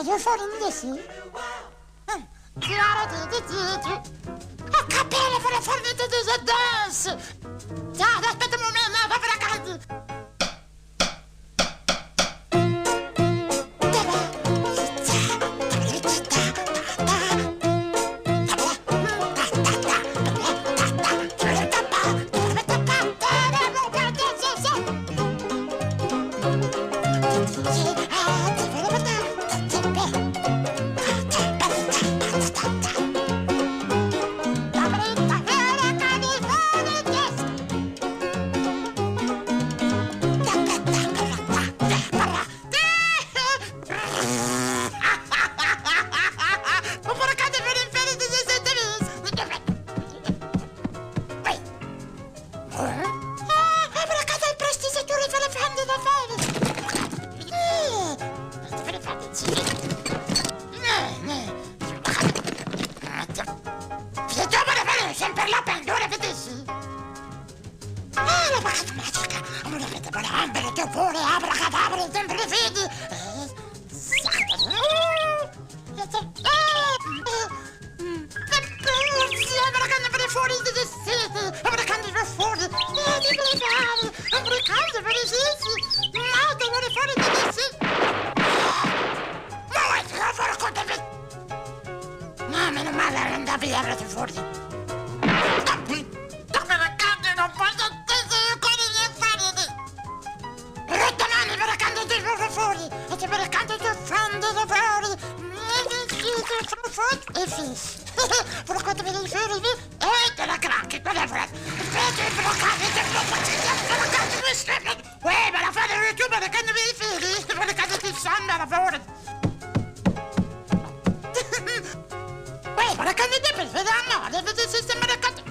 vedo fuori adesso? Ho capito, per fuori di dance! Ciao, aspetta un momento, va per la casa! Sempre la pendura, vedessi? La bacca magica! Non avete palambre, che pure abracadabra, sempre le vedi! Abracando per fuori di sete! Abracando per fuori! Di blegare! Abracando per i sesi! Nato per fuori di sete! Ma vuoi che la fuori con te? No, meno male, andavi via per fuori! Voor wat wil je voor de la craque, non è vero. Vedi bloccare dentro la casa di stemmen. Uè, ma la fate YouTube, ma che ne vedi figli? Ma che ti sanno la fuori. Uè, ma che ne devi fare? No, deve sistemare la casa.